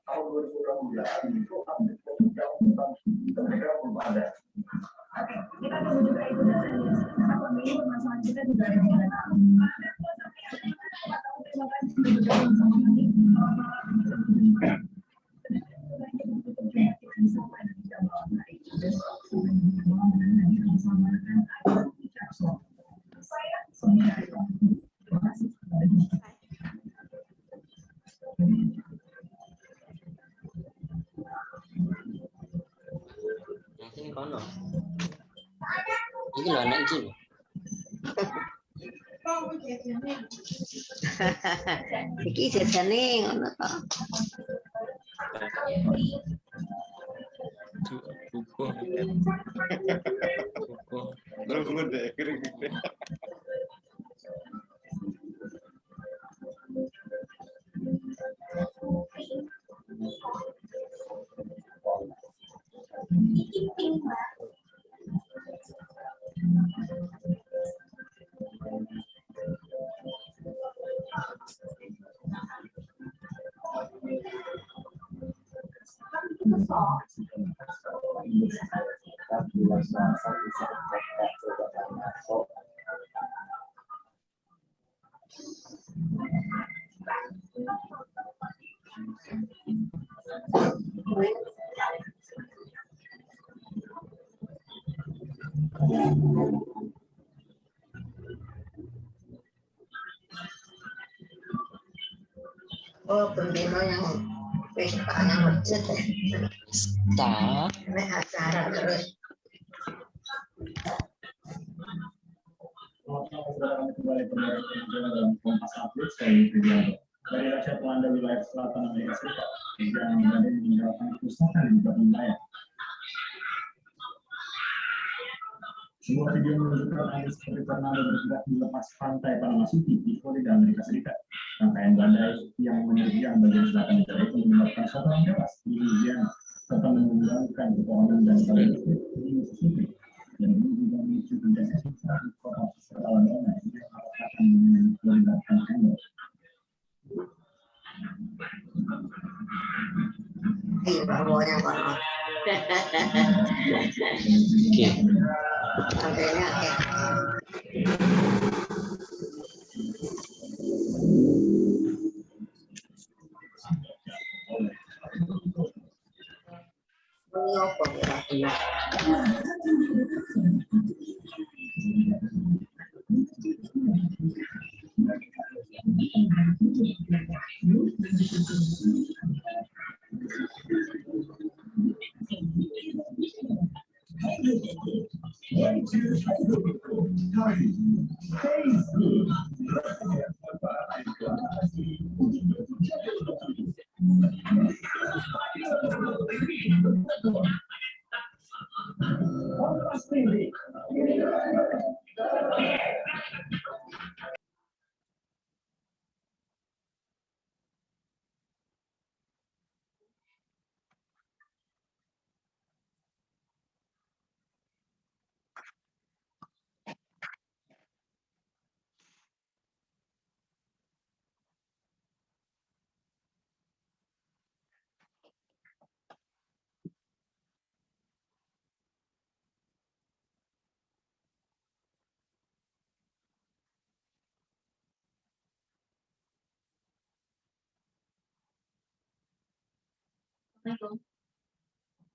tahun 2019 itu update tentang mereka belum ada. Kita tunggu juga itu datanya. Apa nih permasalahan kita juga ada di mana? Ini kono. Ini lho anak iki lho. Iki jajane ngono to. Buku. Buku deh, kering. Oh, pembina yang pestanya masjid ya. Tak. Ini acara terus. Kembali dalam Kompas Update saya Widianto. Dari Rakyat Melanda wilayah selatan Amerika Serikat yang berada meninggalkan kerusakan di beberapa wilayah. Sebuah video menunjukkan angin seperti tornado bergerak di lepas pantai Panama City di Florida, Amerika Serikat. Rangkaian badai yang menerjang bagian selatan negara itu menyebabkan 1 orang tewas di Louisiana serta meninggalkan pepohonan dan kayu di Mississippi. Dan ini juga memicu bencana di kota Alabama yang akan Florida Panhandle. Iya, bawanya kono. Oke. Harganya ya. Ini apa kira-kira? Assalamualaikum.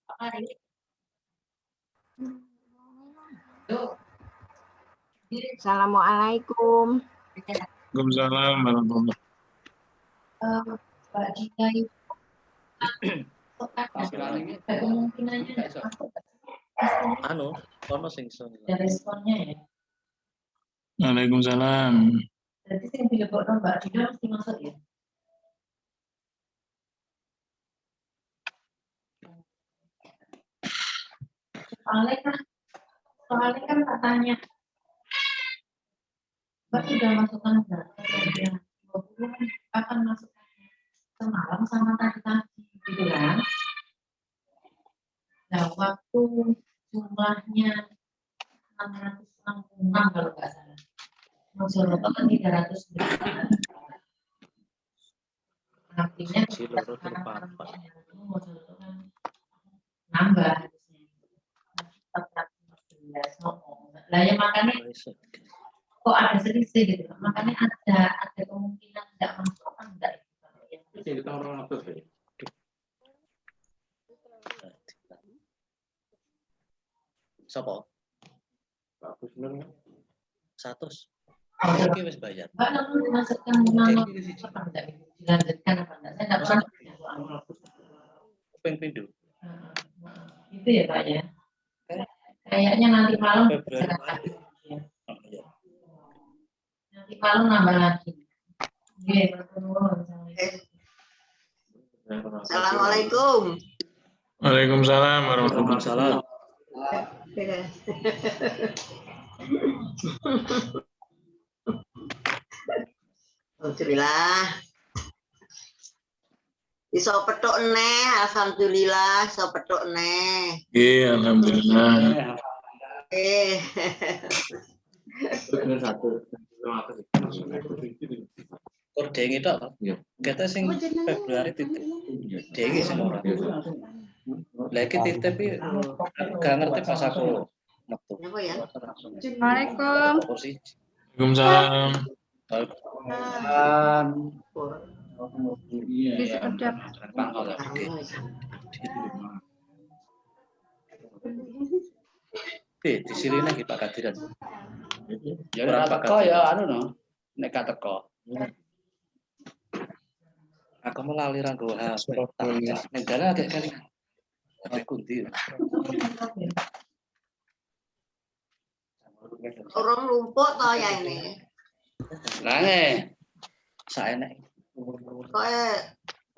Apa hari? Assalamualaikum. Waalaikumsalam warahmatullahi Mbak Dina itu kemungkinannya Anu, kono sing son. ada responnya ya. Waalaikumsalam. Berarti sing dilebokno Mbak Dina mesti masuk ya. Soalnya kan katanya Mbak sudah masukkan berapa ya? 20 akan masuk semalam sama tadi gitu kan. Nah, itu jumlahnya 666 kalau nggak salah. Mojokerto kan 300. Artinya Ciloro kita sekarang terpapat. Mojokerto kan nambah harusnya. 414. Lah ya makanya kok ada selisih gitu. Makanya ada kemungkinan tidak masuk apa enggak. Jadi tahun 200 ya. Sopo? Bagus bener. 100. Oh, Oke, wis bayar. Mbak, namun dimasukkan nama apa enggak? Dilanjutkan apa enggak? Saya enggak pernah. Ping pindho. Itu ya Pak ya. Kayaknya nanti malam bisa Februari. lagi. Ya. Oh, iya. Nanti malam nambah lagi. Iya, bertemu. Assalamualaikum. Waalaikumsalam warahmatullahi Waalaikumsalam. Alhamdulillah. Iso petuk neh, alhamdulillah iso petuk neh. Iya, alhamdulillah. Kur dengi tok. Kita sing Februari titip. Dengi sing ora. Lah iki titip iki gak ngerti pas aku metu. Apa ya? Assalamualaikum. Kursi. Waalaikumsalam. Di sekejap. Di sini lagi Pak Kadiran. Ya ora teko ya anu no. Nek gak teko. Aku melali ra nggo HP. Ning dalan agak kali. HP kunti. Orang lumpuk toh ya ini. Lange. Saenek. Koe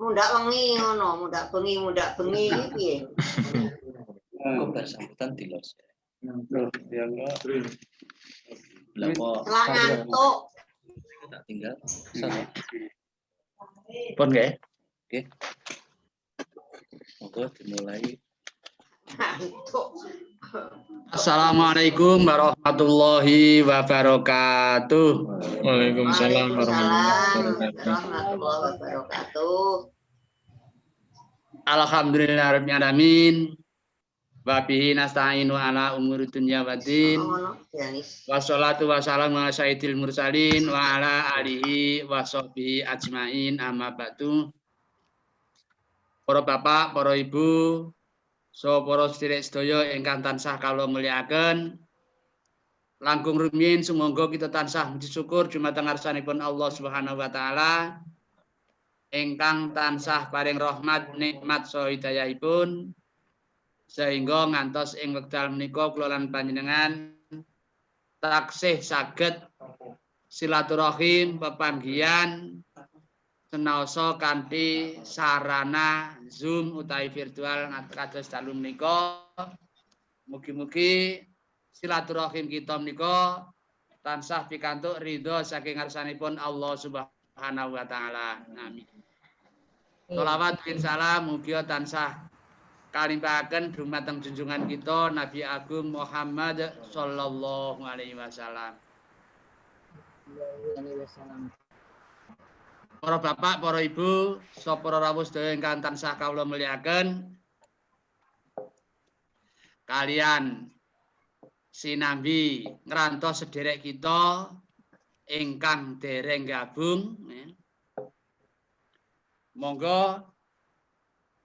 mundak wengi ngono, mundak bengi piye? Kok bersambutan di los. Ya enggak. Lah kok Setelah ngantuk. tak tinggal. Sana. Pun nggih. Oke. Monggo dimulai. Ngantuk. Assalamualaikum warahmatullahi wabarakatuh. Waalaikumsalam warahmatullahi wabarakatuh. warahmatullahi wabarakatuh. Alhamdulillahirabbil alamin. Wa bihi nasta'inu ala umuri dunya waddin. Ngono, Yanis. Wassalatu wassalamu ala sayyidil mursalin wa ala alihi wa sahbihi ajmain amma ba'du. Para bapak, para ibu, so para sedherek sedaya ingkang tansah kawula mulyakaken. Langkung rumiyin sumangga kita tansah muji syukur dumateng ngarsanipun Allah Subhanahu wa taala ingkang tansah paring rahmat nikmat saha hidayahipun sehingga ngantos ing wekdal menika kula lan panjenengan taksih saged silaturahim pepanggihan senaosa kanthi sarana Zoom utawi virtual kados dalu menika. Mugi-mugi silaturahim kita menika tansah pikantuk ridho saking ngarsanipun Allah Subhanahu wa taala. Amin. Shalawat bin salam mugi tansah kalimpahaken dumateng junjungan kita Nabi Agung Muhammad sallallahu alaihi wasallam. Para bapak, para ibu, para rawuh sedaya ingkang tansah kawula mulyakaken, kalian sinambi ngrantos sederek kita ingkang dereng gabung, monggo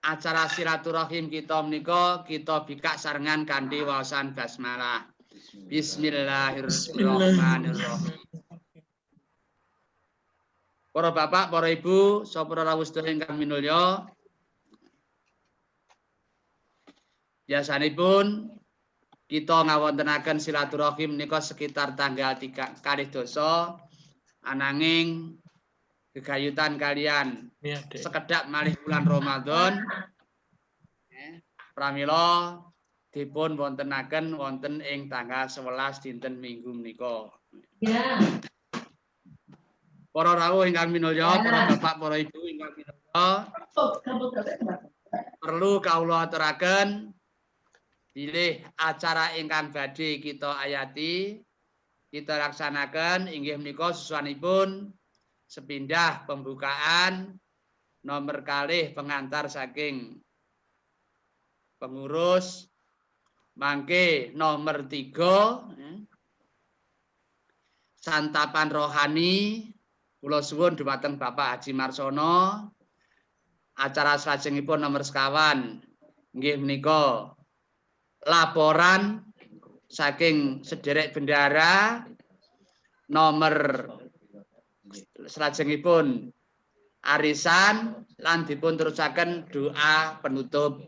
acara silaturahim kita menika kita bikak sarengan kanthi waosan basmalah. Bismillahirrahmanirrahim. Para bapak, para ibu, para rawuh sedaya ingkang minulya, biasanipun kita ngawontenaken silaturahim menika sekitar tanggal 3 kalih dosa ananging gegayutan kalian sekedap malih bulan Ramadan pramila dipun wontenaken wonten ing tanggal 11 dinten Minggu menika. Ya. Para rawuh ingkang minulya, para bapak, para ibu ingkang minulya, perlu kawula aturaken bilih acara ingkang badhe kita ayati kita laksanakan inggih menika susuanipun sepindah pembukaan nomor kalih pengantar saking pengurus mangke nomor 3 santapan rohani kula suwun dhumateng Bapak Haji Marsono acara salajengipun nomor sekawan nggih menika laporan saking sederek bendara nomor salajengipun arisan lan dipun terusaken doa penutup.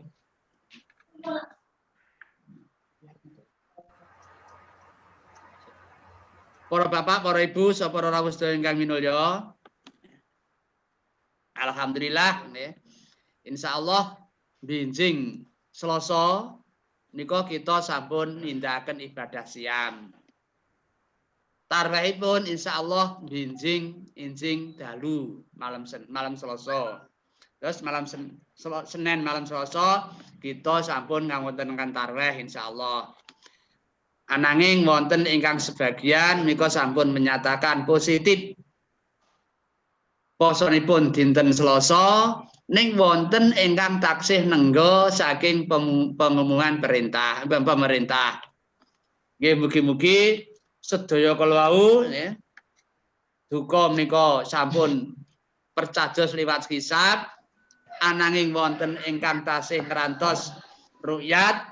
Para bapak, para ibu, para rawuh sedaya ingkang minulya. Alhamdulillah nggih. Insyaallah benjing Selasa nika kita sampun nindakaken ibadah siam. Tarwihipun insyaallah benjing injing dalu malam Selasa. Terus malam Senin malam Selasa kita sampun ngawontenaken tarwih insyaallah. Ananging wonten ingkang sebagian menika sampun menyatakan positif posonipun dinten Selasa ning wonten ingkang taksih nenggo saking pengumuman pemerintah. Nggih mugi-mugi sedaya kala wau nggih duka menika sampun percados liwat hisab ananging wonten ingkang tasih ngrantos rukyat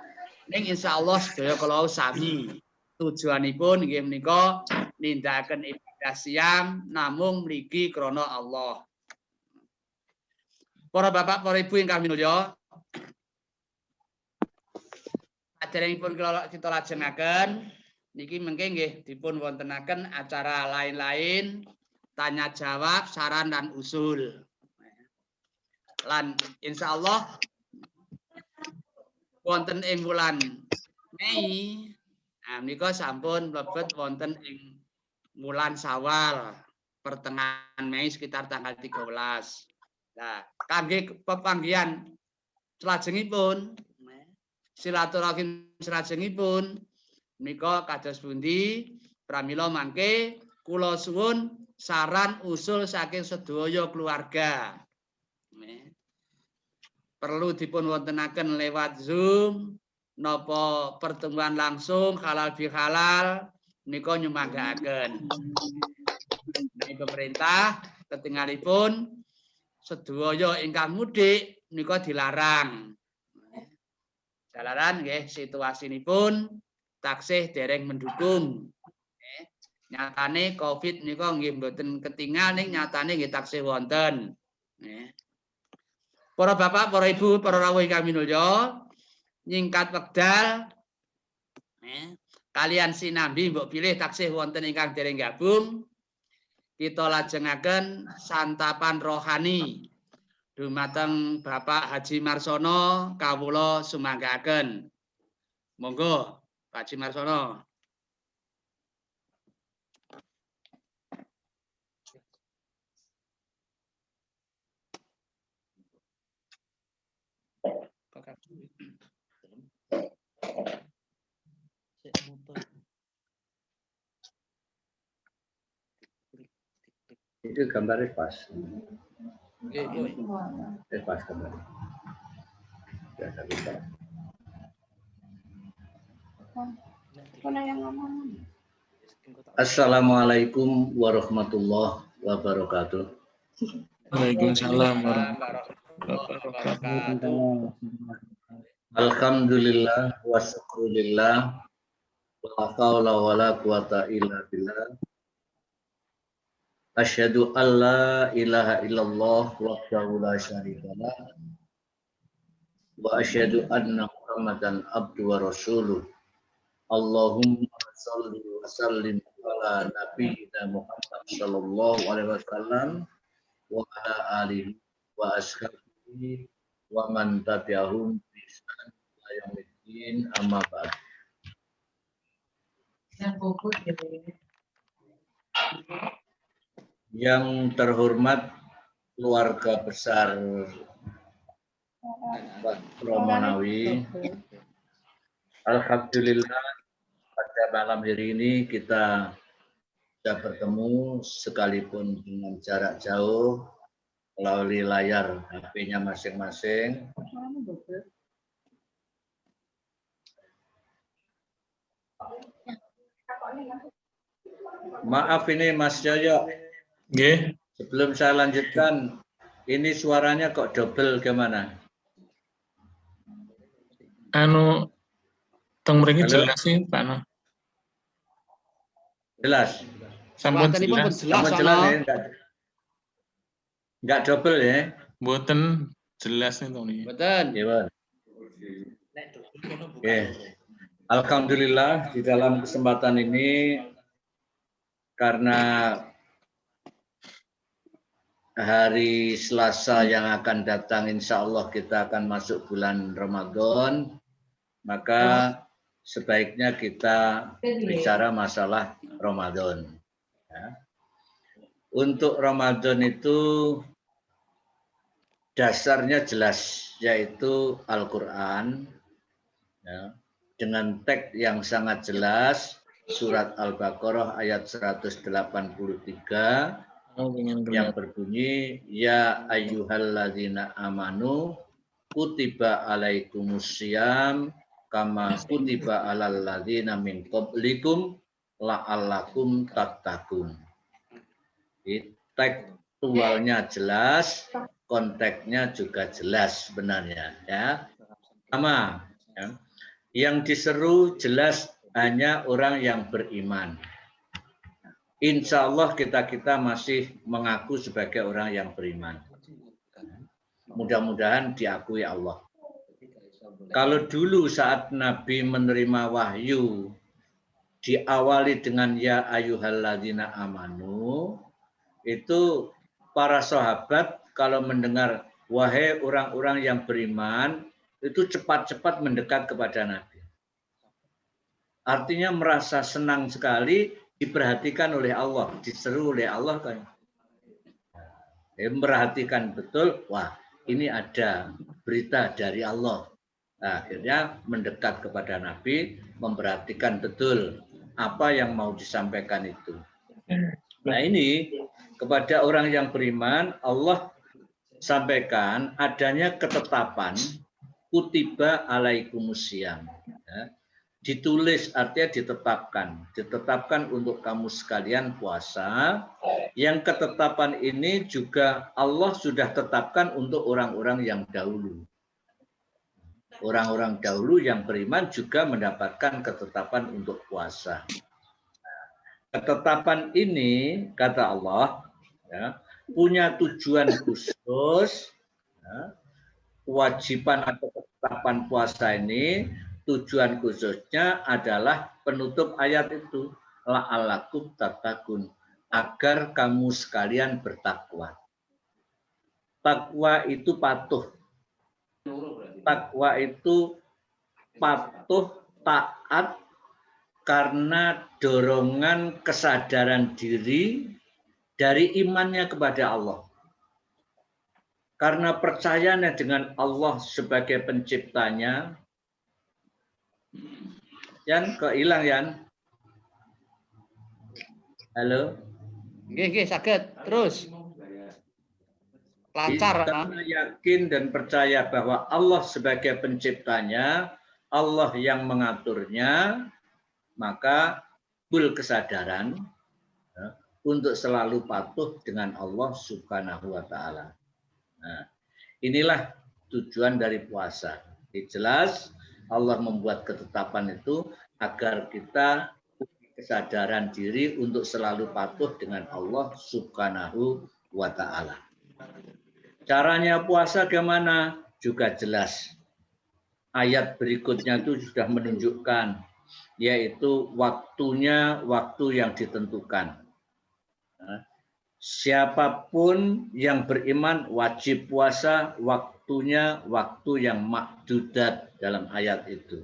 ning insyaallah sedaya kala sami tujuanipun nggih menika nindakaken ibadah siam namung mligi krana Allah. Para bapak, para ibu ingkang minulya, ajaripun kita lajengaken niki mengke nggih dipun wontenaken acara lain-lain tanya jawab, saran dan usul. Lan insyaallah wonten ing wulan Mei, menika sampun mlebet wonten ing wulan Syawal, pertengahan Mei sekitar tanggal 13. Nah, kangge pepanggihan salajengipun silaturahim salajengipun menika kados pundi pramila mangke kula suwun saran usul saking sedaya keluarga. Perlu dipun wontenaken lewat Zoom napa pertemuan langsung halal bihalal menika nyumanggaaken. Pemerintah ketingalipun sedaya ingkang mudik menika dilarang. Jalaran nggih situasinipun taksih dereng mendukung. Nyatane Covid menika nggih mboten ketingal ning nyatane nggih taksih wonten. Para bapak, para ibu, para rawuh ingkang minulya, nyingkat wekdal kalian sinambi mbok pilih taksih wonten ingkang dereng gabung. Kita lajengaken santapan rohani dumateng Bapak Haji Marsono kawula sumanggaaken. Monggo Pak Haji Marsono. Itu gambarnya pas. Pas gambar. Assalamualaikum warahmatullahi wabarakatuh. Waalaikumsalam warahmatullahi wabarakatuh. Alhamdulillah wa syukurillah wa haula wa la quwata illa billah. Asyhadu an la ilaha illallah wahdahu la syarikalah wa asyhadu anna Muhammadan abduhu wa rasuluh. Allahumma shalli wa sallim ala nabiyyina Muhammad sallallahu alaihi wasallam wa ala alihi wa ashabihi wa man tabi'ahum bi ihsan ila yaumiddin amma ba'd. Yang terhormat keluarga besar Pak Romonawi, Alhamdulillah pada malam hari ini kita sudah bertemu sekalipun dengan jarak jauh melalui layar HP-nya masing-masing. Maaf ini Mas Yoyo. Nggih. Sebelum saya lanjutkan, ini suaranya kok double gimana? Anu teng mriki Halo? jelas sih, Pak No. Jelas? Sampun Kuatanipun jelas. jelas Sama jelas ya? sono. Enggak double ya? Mboten jelas nih Tony. Mboten. Gimana? Oke. Alhamdulillah di dalam kesempatan ini karena hari Selasa yang akan datang insya Allah kita akan masuk bulan Ramadan, maka sebaiknya kita bicara masalah Ramadan. Ya. Untuk Ramadan itu dasarnya jelas, yaitu Al-Quran, ya, dengan teks yang sangat jelas, surat Al-Baqarah ayat 183, yang berbunyi, Ya ayyuhalladzina amanu, kutiba alaikumussyam, kama kutiba alal ladzina min qablikum, la'allakum tattaqun. Tekstualnya jelas, konteksnya juga jelas sebenarnya. Ya. Sama. Ya. Yang diseru jelas hanya orang yang beriman. Insya Allah kita masih mengaku sebagai orang yang beriman. Mudah-mudahan diakui Allah. Kalau dulu saat Nabi menerima wahyu, diawali dengan Ya ayyuhalladzina amanu, itu para sahabat kalau mendengar wahai orang-orang yang beriman, itu cepat-cepat mendekat kepada Nabi. Artinya merasa senang sekali diperhatikan oleh Allah, diseru oleh Allah kan. Memperhatikan betul, wah ini ada berita dari Allah. Nah, akhirnya mendekat kepada Nabi, memperhatikan betul apa yang mau disampaikan itu. Nah ini kepada orang yang beriman, Allah sampaikan adanya ketetapan kutiba alaikumussyam. Ya. Ditulis artinya ditetapkan untuk kamu sekalian puasa. Yang ketetapan ini juga Allah sudah tetapkan untuk orang-orang yang dahulu. Orang-orang dahulu yang beriman juga mendapatkan ketetapan untuk puasa. Ketetapan ini kata Allah ya, punya tujuan khusus. Ya, kewajiban atau ketetapan puasa ini tujuan khususnya adalah penutup ayat itu, la'allakum tattaqun, agar kamu sekalian bertakwa. Takwa itu patuh. Takwa itu patuh, taat karena dorongan kesadaran diri dari imannya kepada Allah. Karena percayanya dengan Allah sebagai penciptanya. Yan, kok hilang Yan? Halo? Nggih, saged. Terus. Lancar. Karena yakin dan percaya bahwa Allah sebagai penciptanya, Allah yang mengaturnya, maka full kesadaran ya, untuk selalu patuh dengan Allah Subhanahu wa Ta'ala. Nah, inilah tujuan dari puasa. Jelas Allah membuat ketetapan itu agar kita kesadaran diri untuk selalu patuh dengan Allah Subhanahu wa Ta'ala. Caranya puasa gimana? Juga jelas. Ayat berikutnya itu sudah menunjukkan, yaitu waktunya waktu yang ditentukan. Siapapun yang beriman wajib puasa, waktunya waktu yang makdudat dalam ayat itu.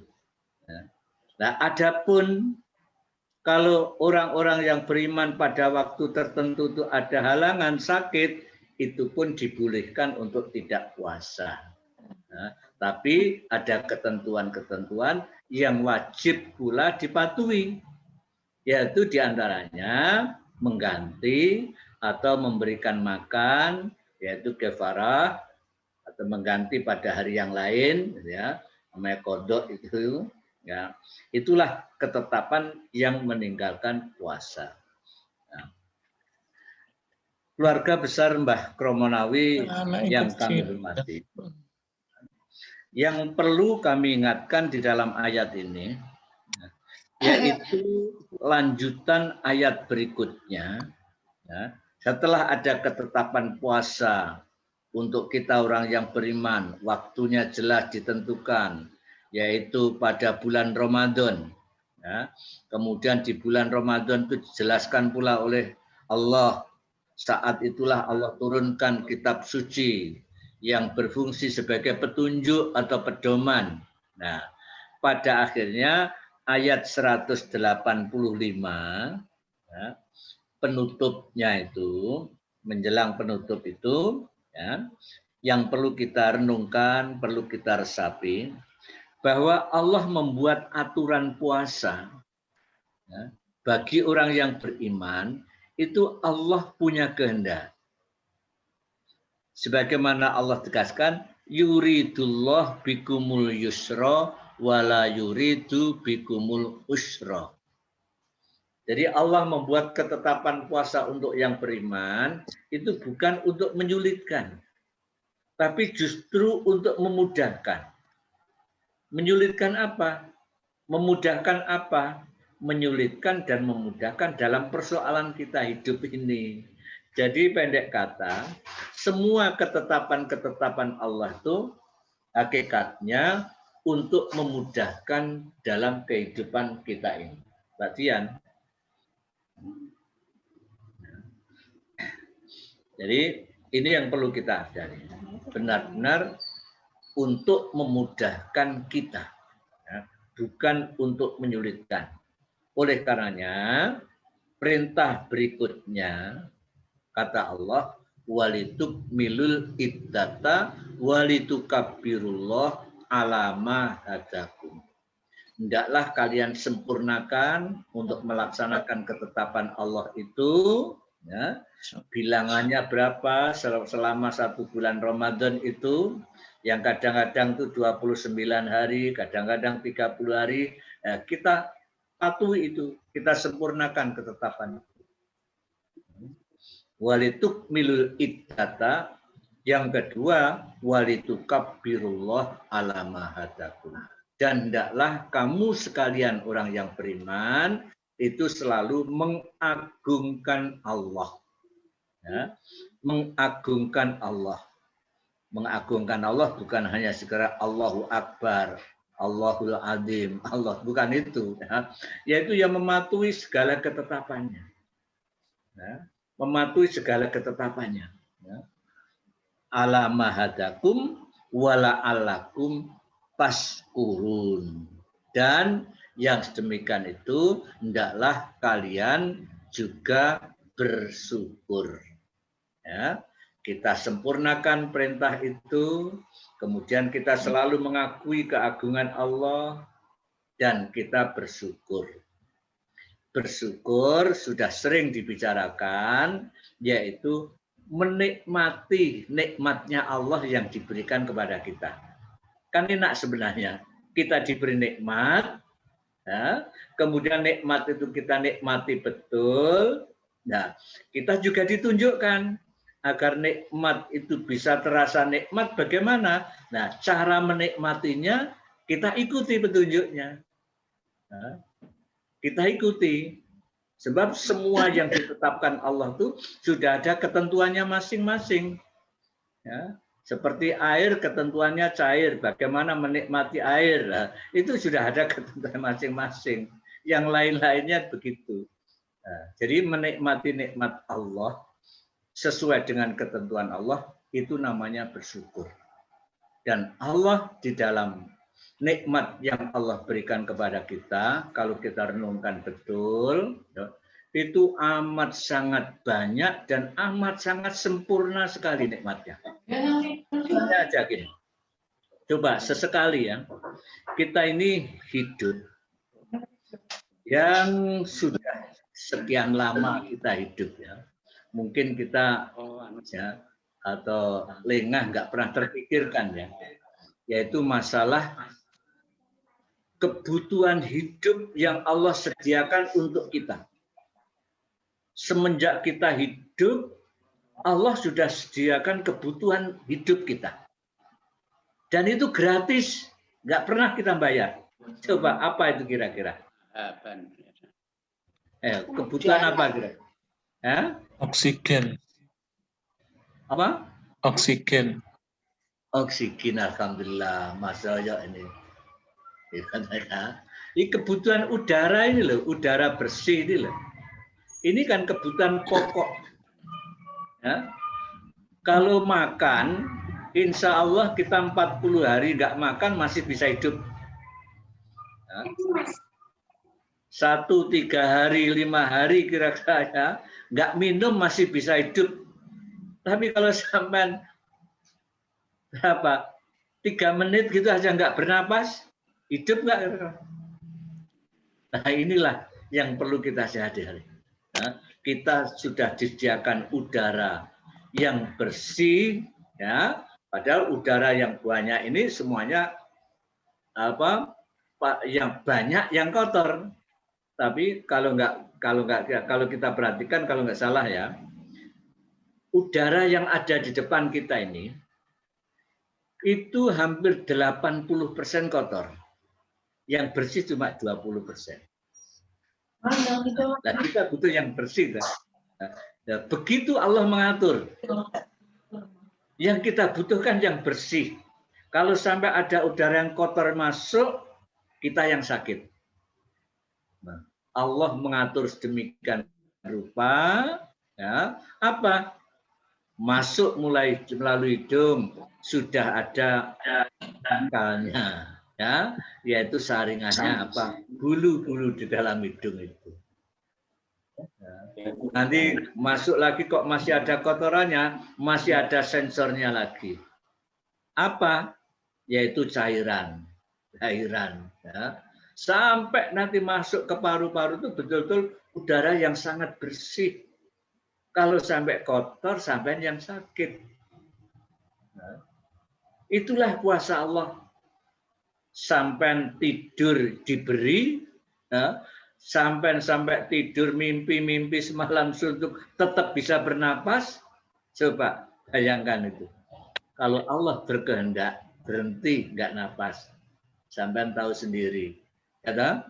Nah, adapun kalau orang-orang yang beriman pada waktu tertentu itu ada halangan sakit, itu pun dibolehkan untuk tidak puasa. Nah, Tapi ada ketentuan-ketentuan yang wajib pula dipatuhi, yaitu diantaranya mengganti atau memberikan makan, yaitu kefarah, atau mengganti pada hari yang lain, ya, namanya kodok itu, ya, itulah ketetapan yang meninggalkan puasa. Nah, keluarga besar Mbah Kromonawi yang kami hormati, yang perlu kami ingatkan di dalam ayat ini, yaitu lanjutan ayat berikutnya, ya, setelah ada ketetapan puasa untuk kita orang yang beriman, waktunya jelas ditentukan, yaitu pada bulan Ramadan. Ya. Kemudian di bulan Ramadan itu dijelaskan pula oleh Allah, saat itulah Allah turunkan kitab suci yang berfungsi sebagai petunjuk atau pedoman. Nah, pada akhirnya ayat 185, ya, penutupnya itu, menjelang penutup itu, ya, yang perlu kita renungkan, perlu kita resapi, bahwa Allah membuat aturan puasa, ya, bagi orang yang beriman, itu Allah punya kehendak. Sebagaimana Allah tegaskan, yuridullah bikumul yusra wala yuridu bikumul usra. Jadi Allah membuat ketetapan puasa untuk yang beriman itu bukan untuk menyulitkan, tapi justru untuk memudahkan. Menyulitkan apa? Memudahkan apa? Menyulitkan dan memudahkan dalam persoalan kita hidup ini. Jadi pendek kata, semua ketetapan-ketetapan Allah itu hakikatnya untuk memudahkan dalam kehidupan kita ini. Mbak Dian. Jadi ini yang perlu kita sadari. Benar-benar untuk memudahkan kita, ya, bukan untuk menyulitkan. Oleh karenanya, perintah berikutnya, kata Allah, walitukmilul iddata walitukabbirullah ala ma hadakum. Hendaklah kalian sempurnakan untuk melaksanakan ketetapan Allah itu, ya, bilangannya berapa selama 1 bulan Ramadan itu, yang kadang-kadang itu 29 hari, kadang-kadang 30 hari, ya, kita patuhi itu, kita sempurnakan ketetapan. Walitukmilul iddata, yang kedua walitukabbirullah ala ma hadakum. Dan hendaklah kamu sekalian orang yang beriman itu selalu mengagungkan Allah. Ya, mengagungkan Allah. Mengagungkan Allah bukan hanya sekedar Allahu Akbar, Allahul Azim, Allah, bukan itu. Ya. Yaitu yang mematuhi segala ketetapannya. Ya. Mematuhi segala ketetapannya. Ya. Ala mahadakum wala alakum taskurun. Dan yang sedemikian itu hendaklah kalian juga bersyukur. Ya, kita sempurnakan perintah itu, kemudian kita selalu mengakui keagungan Allah dan kita bersyukur. Bersyukur sudah sering dibicarakan, yaitu menikmati nikmatnya Allah yang diberikan kepada kita. Kan enak sebenarnya, kita diberi nikmat, ya, kemudian nikmat itu kita nikmati betul. Nah, kita juga ditunjukkan agar nikmat itu bisa terasa nikmat bagaimana. Nah, cara menikmatinya kita ikuti petunjuknya. Nah, kita ikuti. Sebab semua yang ditetapkan Allah itu sudah ada ketentuannya masing-masing. Ya. Seperti air, ketentuannya cair. Bagaimana menikmati air? Nah, itu sudah ada ketentuan masing-masing. Yang lain-lainnya begitu. Nah, jadi menikmati nikmat Allah sesuai dengan ketentuan Allah, itu namanya bersyukur. Dan Allah di dalam nikmat yang Allah berikan kepada kita, kalau kita renungkan betul, itu amat sangat banyak dan amat sangat sempurna sekali nikmatnya. Ini aja gini. Coba sesekali ya, kita ini hidup yang sudah sekian lama kita hidup ya. Mungkin kita ya atau lengah nggak pernah terpikirkan ya, yaitu masalah kebutuhan hidup yang Allah sediakan untuk kita. Semenjak kita hidup, Allah sudah sediakan kebutuhan hidup kita. Dan itu gratis, nggak pernah kita bayar. Coba apa itu kira-kira? Kebutuhan apa kira-kira? Oksigen. Apa? Oksigen. Oksigen, alhamdulillah. Masa ya ini. Ini kebutuhan udara ini loh, udara bersih ini loh. Ini kan kebutuhan pokok. Ya. Kalau makan, insya Allah kita 40 hari nggak makan masih bisa hidup. Ya. 1, 3 hari, 5 hari kira-kira nggak minum masih bisa hidup. Tapi kalau sampai berapa? 3 menit gitu aja nggak bernapas, hidup nggak? Nah inilah yang perlu kita sadari. Nah, kita sudah disediakan udara yang bersih, ya. Padahal udara yang banyak ini semuanya yang banyak yang kotor. Tapi kalau kita perhatikan, kalau nggak salah ya, udara yang ada di depan kita ini itu hampir 80% kotor. Yang bersih cuma 20%. Nah, kita butuh yang bersih. Nah, begitu Allah mengatur. Yang kita butuhkan yang bersih. Kalau sampai ada udara yang kotor masuk, kita yang sakit. Nah, Allah mengatur sedemikian rupa, ya, apa? Masuk melalui hidung, sudah ada tangkalnya, ya, yaitu saringannya apa? Bulu-bulu di dalam hidung itu. Ya. Nanti masuk lagi kok masih ada kotorannya, masih ada sensornya lagi. Apa? Yaitu cairan. Ya. Sampai nanti masuk ke paru-paru itu betul-betul udara yang sangat bersih. Kalau sampai kotor, sampai yang sakit. Nah, itulah kuasa Allah. Sampai tidur diberi, ya, sampai tidur mimpi semalam suntuk tetap bisa bernapas. Coba bayangkan itu. Kalau Allah berkehendak berhenti nggak napas, sampai tahu sendiri. Kata,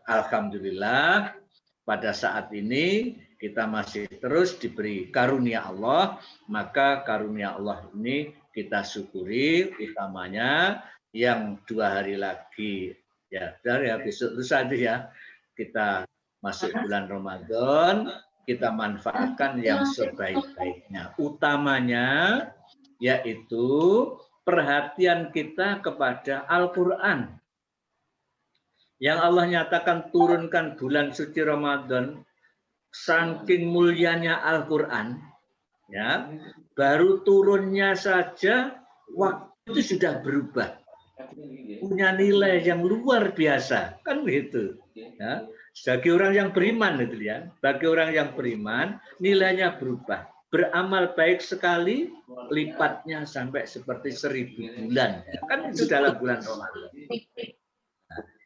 alhamdulillah pada saat ini kita masih terus diberi karunia Allah, maka karunia Allah ini kita syukuri, utamanya yang 2 hari lagi ya, dari besok lusa itu ya, kita masuk bulan Ramadan, kita manfaatkan yang sebaik-baiknya. Utamanya yaitu perhatian kita kepada Al-Quran. Yang Allah nyatakan turunkan bulan suci Ramadan, saking mulianya Al-Quran, ya, baru turunnya saja waktu itu sudah berubah, punya nilai yang luar biasa, kan begitu. Ya. Bagi orang yang beriman itu ya, bagi orang yang beriman nilainya berubah, beramal baik sekali, lipatnya sampai seperti 1000 bulan, ya. Kan itu dalam bulan Ramadan.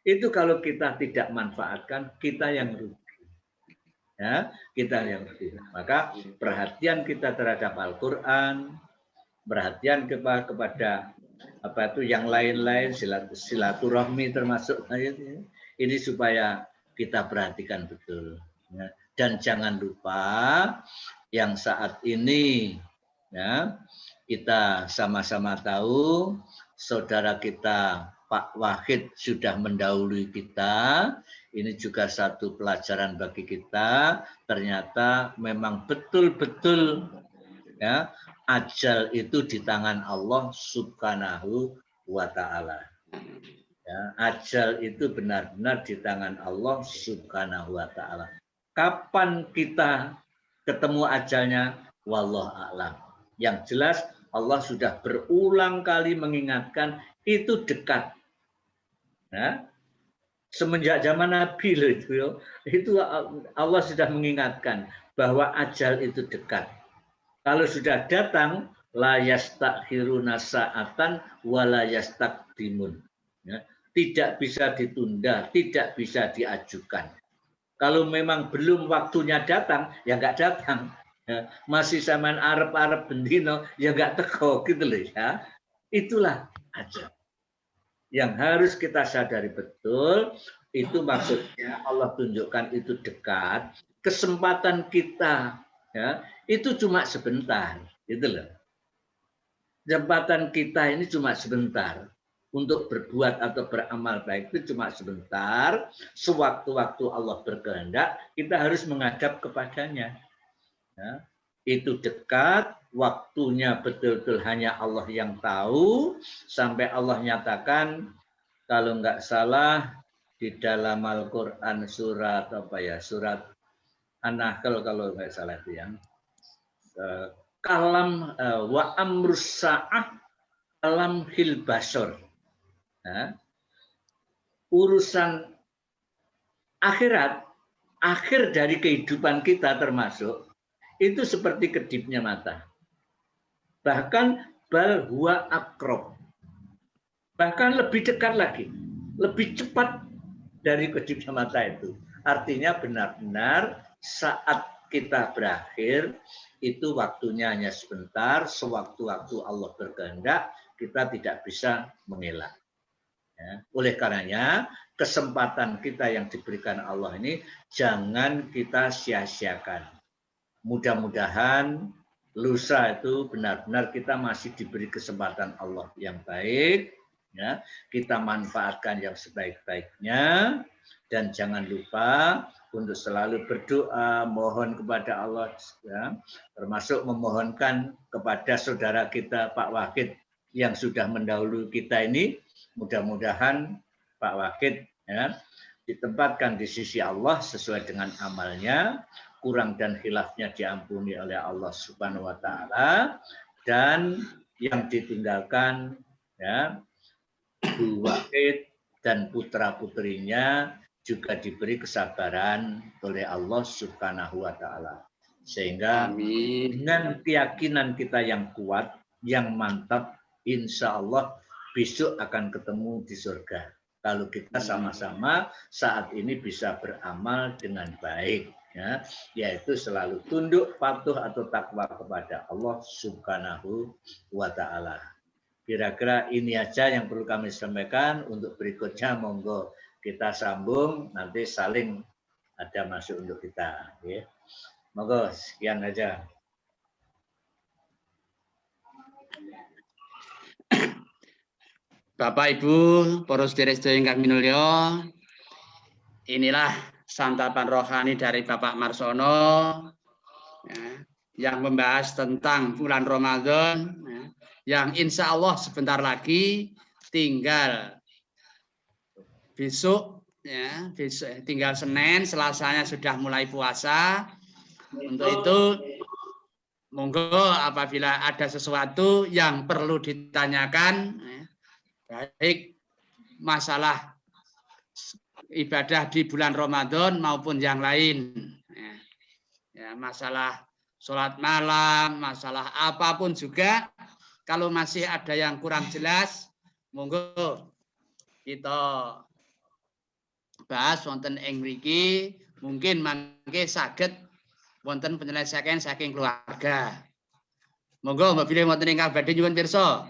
Itu kalau kita tidak manfaatkan, kita yang rugi. Ya, kita yang rugi. Maka perhatian kita terhadap Al-Quran, perhatian kepada apa itu yang lain-lain, silaturahmi termasuk ini supaya kita perhatikan betul. Ya. Dan jangan lupa yang saat ini ya, kita sama-sama tahu saudara kita Pak Wahid sudah mendahului kita. Ini juga satu pelajaran bagi kita. Ternyata memang betul-betul ya, ajal itu di tangan Allah Subhanahu wa Ta'ala. Ya, ajal itu benar-benar di tangan Allah Subhanahu wa Ta'ala. Kapan kita ketemu ajalnya? Wallahu a'lam. Yang jelas Allah sudah berulang kali mengingatkan itu dekat. Nah, semenjak zaman Nabi loh itu Allah sudah mengingatkan bahwa ajal itu dekat. Kalau sudah datang, la yastakhiruna sa'atan wa la yastaqdimun. Ya, tidak bisa ditunda, tidak bisa diajukan. Kalau memang belum waktunya datang, ya nggak datang. Ya, masih zaman Arab bendino, ya nggak teko gitu loh ya. Itulah ajal. Yang harus kita sadari betul, itu maksudnya Allah tunjukkan itu dekat, kesempatan kita ya itu cuma sebentar, gitu loh. Kesempatan kita ini cuma sebentar untuk berbuat atau beramal baik itu cuma sebentar. Sewaktu-waktu Allah berkehendak, kita harus menghadap kepadanya. Ya, itu dekat, waktunya betul-betul hanya Allah yang tahu, sampai Allah nyatakan kalau nggak salah di dalam Al-Quran surat apa ya, surat An-Nahl kalau nggak salah itu ya, kalam wa amrus sa'ah kalam hil basor. Nah, urusan akhirat, akhir dari kehidupan kita termasuk itu seperti kedipnya mata. Bahkan bal huwa aqrab. Bahkan lebih dekat lagi, lebih cepat dari kedipnya mata itu. Artinya benar-benar saat kita berakhir itu waktunya hanya sebentar, sewaktu-waktu Allah berkehendak kita tidak bisa mengelak. Ya. Oleh karenanya kesempatan kita yang diberikan Allah ini jangan kita sia-siakan. Mudah-mudahan lusa itu benar-benar kita masih diberi kesempatan Allah yang baik, ya, kita manfaatkan yang sebaik-baiknya, dan jangan lupa untuk selalu berdoa, mohon kepada Allah, ya, termasuk memohonkan kepada saudara kita Pak Wahid yang sudah mendahului kita ini, mudah-mudahan Pak Wahid ya, ditempatkan di sisi Allah sesuai dengan amalnya, kurang dan khilafnya diampuni oleh Allah Subhanahu wa taala, dan yang ditinggalkan ya Bu Wahid dan putra-putrinya juga diberi kesabaran oleh Allah Subhanahu wa taala. Sehingga dengan keyakinan kita yang kuat, yang mantap, insya Allah besok akan ketemu di surga. Kalau kita sama-sama saat ini bisa beramal dengan baik. Ya, yaitu selalu tunduk, patuh atau takwa kepada Allah Subhanahu wa taala. Kira-kira ini aja yang perlu kami sampaikan. Untuk berikutnya monggo kita sambung, nanti saling ada masuk untuk kita. Ya. Monggo sekian aja. Bapak Ibu, para sedherek ingkang minulya, inilah santapan rohani dari Bapak Marsono ya, yang membahas tentang bulan Ramadan ya, yang insya Allah sebentar lagi tinggal besok ya, tinggal Senin, Selasanya sudah mulai puasa. Untuk itu monggo apabila ada sesuatu yang perlu ditanyakan ya, baik masalah ibadah di bulan Ramadan maupun yang lain ya, masalah sholat malam, masalah apapun juga, kalau masih ada yang kurang jelas monggo kita bahas wonten ing mriki, mungkin mangke saged wonten penyelesaian saking keluarga. Monggo mbok pilih wonten ingkang badhe nyuwun pirsa.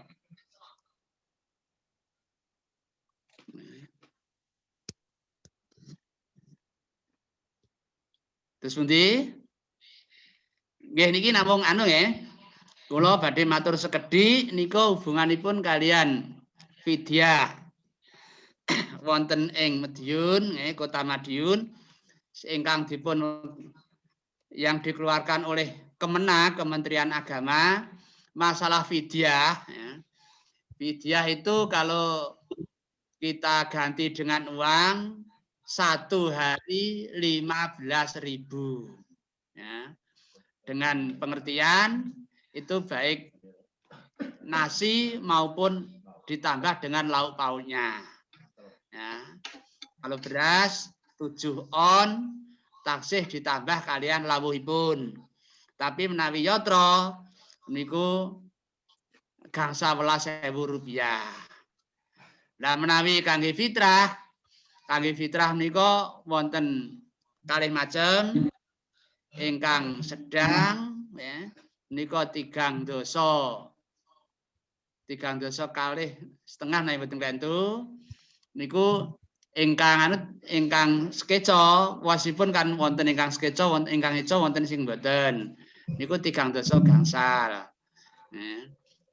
Terus pundi? Nggih niki namung anu ya. Kula badhe matur sekedhik nika hubunganipun kalian Vidya wonten ing Madiun, Kota Madiun, ingkang dipun yang dikeluarkan oleh Kemenak, Kementerian Agama, masalah Vidya. Ya. Vidya itu kalau kita ganti dengan uang 1 hari 15.000. Ya. Dengan pengertian itu baik nasi maupun ditambah dengan lauk pauknya. Ya. Kalau beras 7 on, taksih ditambah kalian lawuhipun. Tapi menawi yatra niku gangsal Rp11.000. Nah menawi kangge fitrah menika wonten kalih macem. Ingkang sedang ya nika 3 dosa. 3 dosa kalih setengah nek mboten kentu. Niku ingkang skeca wasipun kan wonten ingkang skeca wonten ingkang eca wonten sing mboten. Niku 3 dosa gangsal. Ya.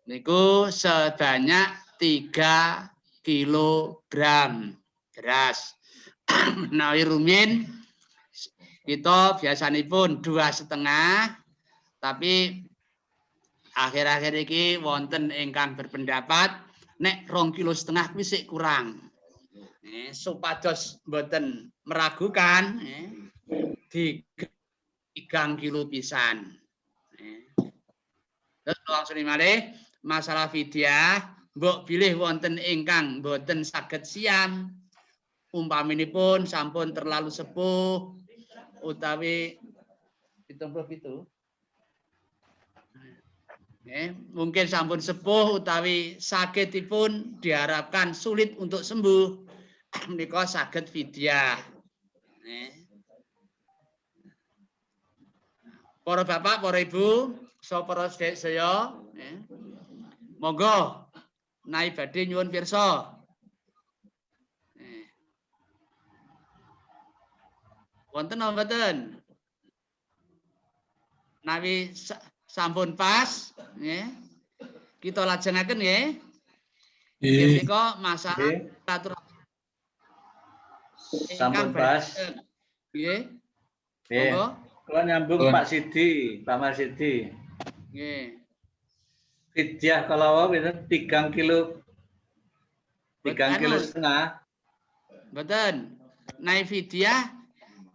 Niku sebanyak 3 kilogram beras. Menawi rumin kita biasanipun 2,5, tapi akhir-akhir ini wonten ingkang berpendapat nek 2,5 kilo kuwi sik kurang. Supados mboten meragukan di 3 kilo pisan. Terus langsung malih masalah fidyah mbok bilih wonten ingkang mboten saged siam umpaminipun sampun terlalu sepuh utawi 77 mungkin sampun sepuh utawi sakitipun diharapkan sulit untuk sembuh menika saged fidyah. Para bapak, para ibu, para sedherek saya, monggo naik badhe nyuwun pirsa. Wonten apa mboten? Nawi sampun pas, kita lajengaken nggih. Menika masalah aturasi. Sampun pas. Nggih. Monggo. Kula nyambung Pak Sidi, Pak Marsidi. Nggih. Fidyah kalau pinten 3 kilo 3,5 kilo. Mboten. Naik fidyah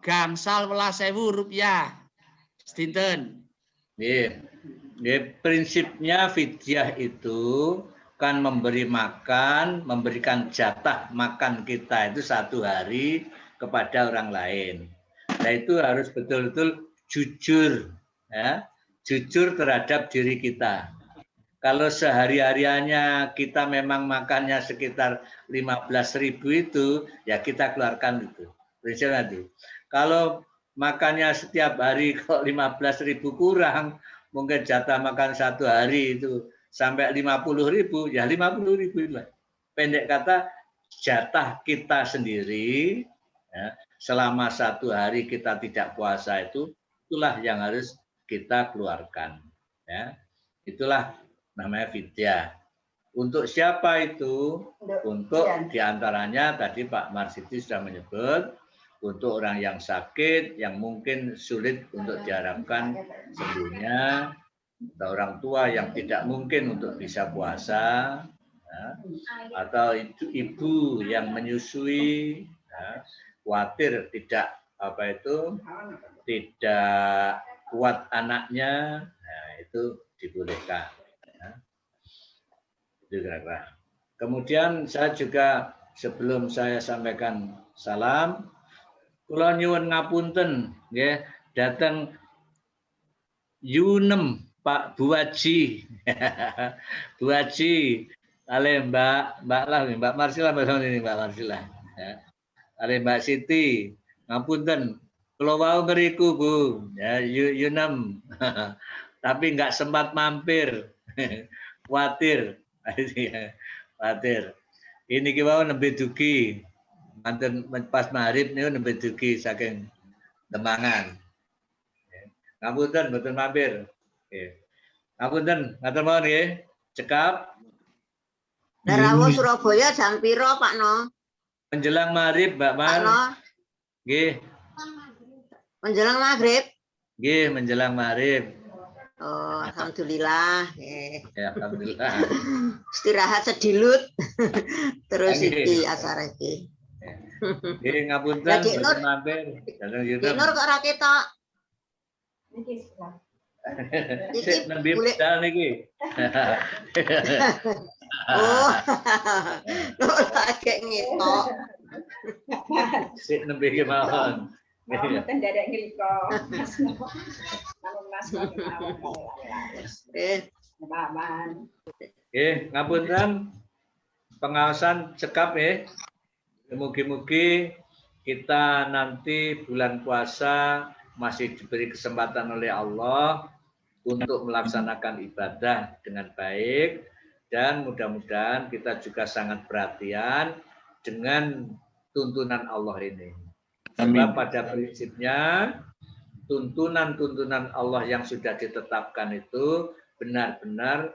gangsal Rp11.000 sedinten. Nggih, prinsipnya fidyah itu kan memberi makan, memberikan jatah makan kita itu 1 hari kepada orang lain. Nah itu harus betul-betul jujur, ya, jujur terhadap diri kita. Kalau sehari-hariannya kita memang makannya sekitar 15.000 itu, ya kita keluarkan itu. Prinsipnya itu. Kalau makannya setiap hari kok 15.000 kurang, mungkin jatah makan 1 hari itu sampai 50.000, ya 50.000 itulah. Pendek kata, jatah kita sendiri, ya, selama 1 hari kita tidak puasa itu, itulah yang harus kita keluarkan. Ya. Itulah namanya fidyah. Untuk siapa itu? Untuk diantaranya tadi Pak Marsidi sudah menyebut, untuk orang yang sakit, yang mungkin sulit untuk diharapkan sembuhnya, atau orang tua yang tidak mungkin untuk bisa puasa, ya, atau ibu yang menyusui, ya, khawatir tidak tidak kuat anaknya, nah, itu dibolehkan. Ya. Itu kira-kira. Kemudian saya juga sebelum saya sampaikan salam, kula nyuwun ngapunten nggih dateng Yunem Pak Bu Haji. Bu Haji, ale Mbak Marsila ini Mbak Marsila. Ya. Ale Mbak Siti, ngapunten. Kula wau ngeriku Bu, ya Yunem. Tapi enggak sempat mampir. Khawatir. Khawatir. Ini ki wau nembe dugi. Manten pas maghrib niku nembe dugi saking Demangan. Ngapunten mboten mampir. Nggih. Ngapunten, ngatur mawon nggih. Cekap. Rawuh Surabaya jam piro, Pak No? Menjelang maghrib, Mbak Mar. Pak No. Nggih. Menjelang maghrib. Nggih, menjelang maghrib. Oh, alhamdulillah. Ya, alhamdulillah. Istirahat sedilut. Terus iki asar iki. Nggih, ngapunten mboten mampir. Dik Nur kok ora ketok? Sik nembe budal niki. Oh. Lo lagi ngitok. Sik nembe ki mawon. Mboten nderek ngriko. Namun Mas Paman. Nggih, ngapunten. Pengawasan cekap ya. Mugi-mugi kita nanti bulan puasa masih diberi kesempatan oleh Allah untuk melaksanakan ibadah dengan baik dan mudah-mudahan kita juga sangat perhatian dengan tuntunan Allah ini. Sebab pada prinsipnya tuntunan-tuntunan Allah yang sudah ditetapkan itu benar-benar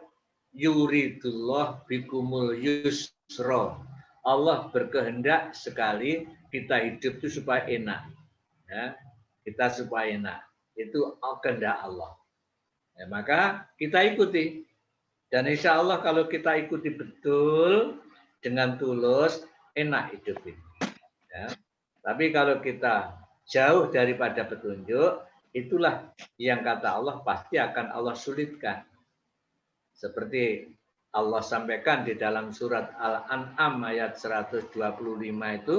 yuridullah bikumul yusra. Allah berkehendak sekali kita hidup itu supaya enak. Ya, kita supaya enak. Itu kehendak Allah. Ya, maka kita ikuti. Dan insya Allah kalau kita ikuti betul dengan tulus, enak hidup ini. Ya. Tapi kalau kita jauh daripada petunjuk, itulah yang kata Allah pasti akan Allah sulitkan. Seperti Allah sampaikan di dalam surat Al-An'am ayat 125 itu,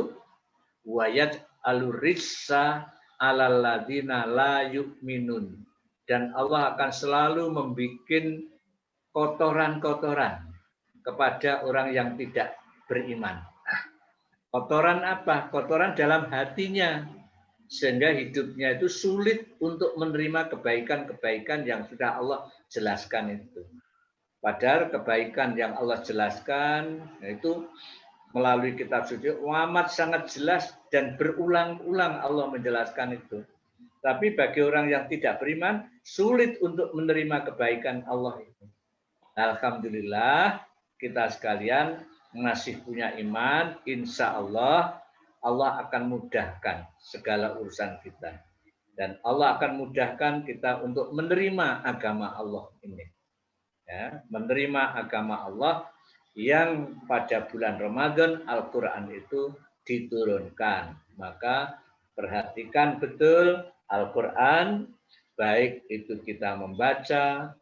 wayat alurissa alal ladina la yu'minun. Dan Allah akan selalu membuat kotoran-kotoran kepada orang yang tidak beriman. Kotoran apa? Kotoran dalam hatinya. Sehingga hidupnya itu sulit untuk menerima kebaikan-kebaikan yang sudah Allah jelaskan itu. Padahal kebaikan yang Allah jelaskan yaitu melalui kitab suci amat sangat jelas dan berulang-ulang Allah menjelaskan itu. Tapi bagi orang yang tidak beriman sulit untuk menerima kebaikan Allah itu. Alhamdulillah kita sekalian masih punya iman, insya Allah Allah akan mudahkan segala urusan kita. Dan Allah akan mudahkan kita untuk menerima agama Allah ini. Ya, menerima agama Allah yang pada bulan Ramadan Al-Quran itu diturunkan. Maka perhatikan betul Al-Quran, baik itu kita membaca,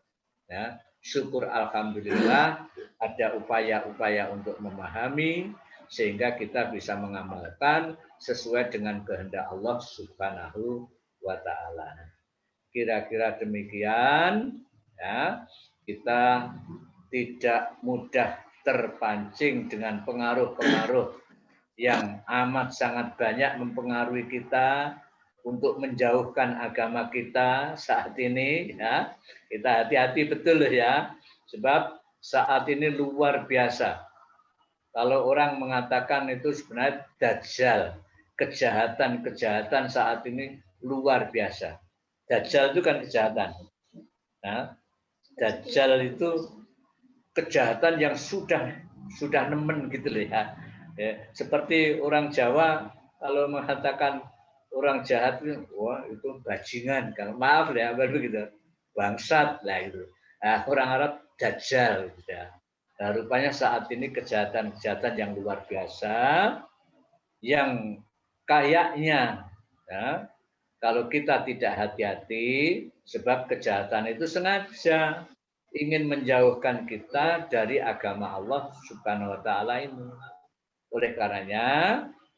ya, syukur alhamdulillah ada upaya-upaya untuk memahami sehingga kita bisa mengamalkan sesuai dengan kehendak Allah Subhanahu wa taala. Kira-kira demikian, ya. Kita tidak mudah terpancing dengan pengaruh-pengaruh yang amat sangat banyak mempengaruhi kita untuk menjauhkan agama kita saat ini. Ya. Kita hati-hati betul ya, sebab saat ini luar biasa. Kalau orang mengatakan itu sebenarnya dajjal, kejahatan-kejahatan saat ini luar biasa. Dajjal itu kan kejahatan. Nah, Dajjal itu kejahatan yang sudah nemen gitu loh ya. Ya. Seperti orang Jawa kalau mengatakan orang jahat itu, wah itu bajingan, kalau maaf ya baru gitu, bangsat lah itu. Nah, orang Arab Dajjal gitu ya. Nah, rupanya saat ini kejahatan-kejahatan yang luar biasa, yang kayaknya ya, kalau kita tidak hati-hati, sebab kejahatan itu sengaja ingin menjauhkan kita dari agama Allah Subhanahu wa taala ini. Oleh karenanya,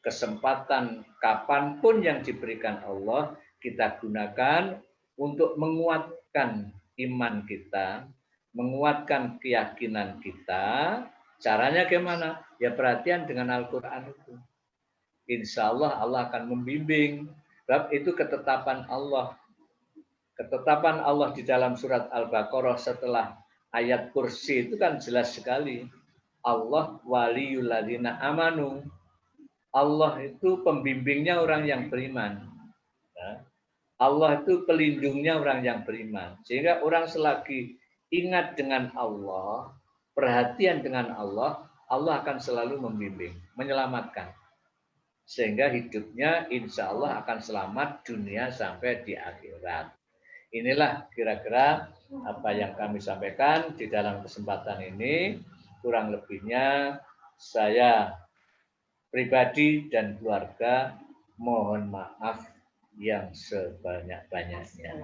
kesempatan kapanpun yang diberikan Allah, kita gunakan untuk menguatkan iman kita, menguatkan keyakinan kita. Caranya gimana? Ya perhatian dengan Al-Quran itu. Insya Allah Allah akan membimbing. Sebab itu ketetapan Allah. Ketetapan Allah di dalam surat Al-Baqarah setelah ayat kursi itu kan jelas sekali. Allah waliyul ladzina amanu. Allah itu pembimbingnya orang yang beriman. Allah itu pelindungnya orang yang beriman. Sehingga orang selagi ingat dengan Allah, perhatian dengan Allah, Allah akan selalu membimbing, menyelamatkan. Sehingga hidupnya insya Allah akan selamat dunia sampai di akhirat. Inilah kira-kira apa yang kami sampaikan di dalam kesempatan ini. Kurang lebihnya saya pribadi dan keluarga mohon maaf yang sebanyak-banyaknya.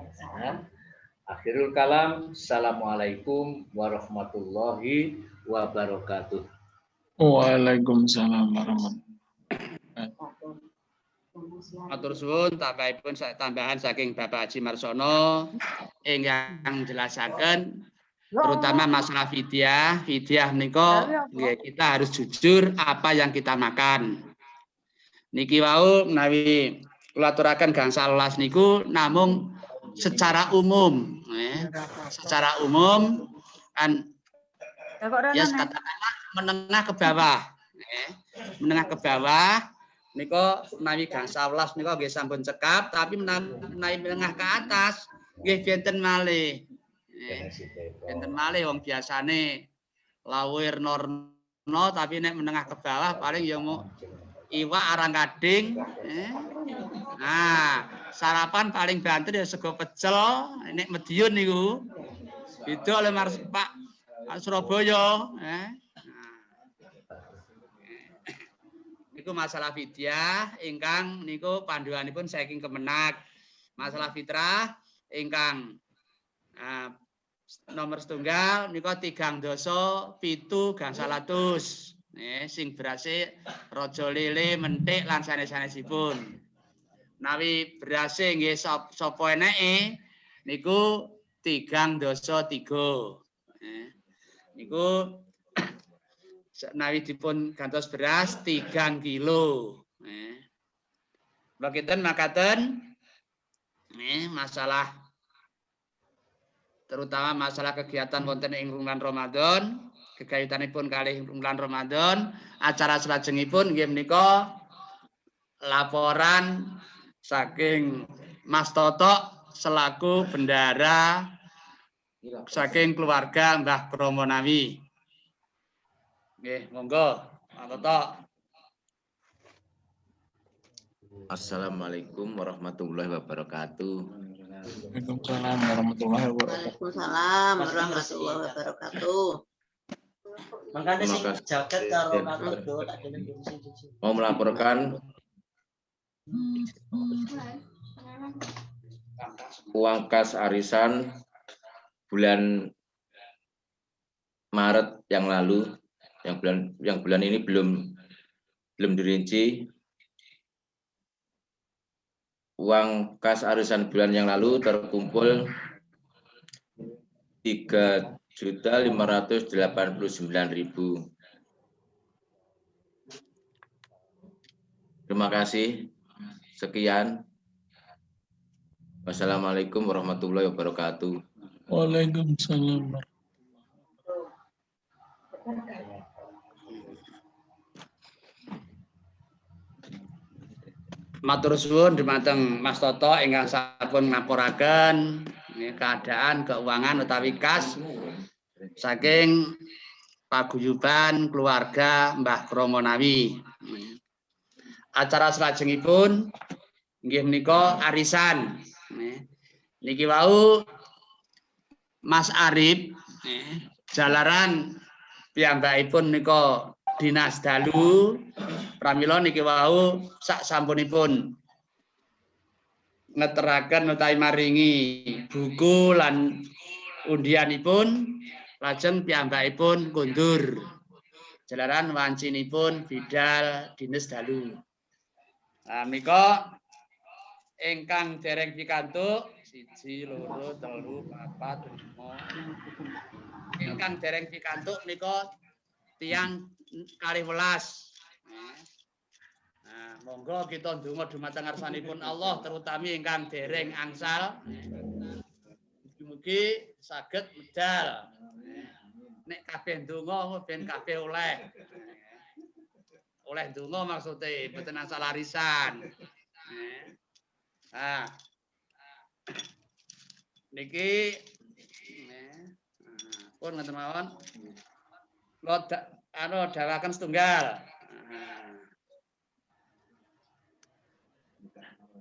Akhirul kalam. Assalamualaikum warahmatullahi wabarakatuh. Waalaikumsalam warahmatullahi Matur suwun tambahipun tambahan saking Bapak Haji Marsono ingkang jelasaken terutama masalah fidyah. Fidyah menika nggih kita harus jujur apa yang kita makan. Niki wau menawi kula aturaken gangsal welas niku namung secara umum, secara umum kan ya katakanlah menengah ke bawah, menengah ke bawah. Niko menawi gangsal welas niko nggih sampun cekap, tapi menawi menengah ke atas nggih benten malih. Benten malih wong biasane lawir norno tapi nek menengah ke bawah paling ya mau iwak arang gading. Nah, sarapan paling banter ya sego pecel nek Madiun niku. Itu oleh Pak Surabaya, niku masalah fidyah ingkang niku panduanipun saking Kemenak. Masalah fitrah ingkang nomor setunggal niku 3.7 gangsal atus. Sing berase raja lele mentik lan sanes-sanesipun. Nawi berase nggih sapa eneke niku 3.3. Niku nawi dipun gantos beras 3 kilo. Makaten masalah terutama masalah kegiatan wonten ing bulan Ramadan, kekaitanipun kalih bulan Ramadan, acara salajengipun nggih menika laporan saking Mas Toto selaku bendara saking keluarga Mbah Kromo Nawi. Nggih, monggo, Pak Toto. Assalamualaikum warahmatullahi wabarakatuh. Waalaikumsalam warahmatullahi wabarakatuh. Waalaikumsalam warahmatullahi wabarakatuh. Makanya sing jaket karo mau melaporkan uang kas arisan bulan Maret yang lalu, yang bulan ini belum dirinci. Uang kas arisan bulan yang lalu terkumpul 3.589.000. Terima kasih. Sekian. Wassalamualaikum warahmatullahi wabarakatuh. Waalaikumsalam. Matur suwun dumateng Mas Toto ingkang sampun nglaporaken keadaan keuangan utawi kas saking paguyuban keluarga Mbah Kromo Nawi. Acara salajengipun nggih menika arisan. Niki wau Mas Arif jalaran piyambakipun nika dinas dalu pramila niki wau sak sampunipun ngeteraken utawi maringi buku lan undianipun lajeng piyambakipun kundur jalaran wancinipun bidal dinas dalu. Nah menika ingkang dereng pikantuk 1, 2, 3, 4, 5. Ingkang dereng pikantuk menika tiyang 12. Nah, monggo kita ndonga dumateng ngarsanipun Allah terutami ingkang dereng angsal. Mugi-mugi saged medal. Nek kabeh ndonga ben kabeh oleh. Oleh ndonga maksude mboten angsal arisan. Nah. Niki pun ngoten mawon. Kula dawaken setunggal.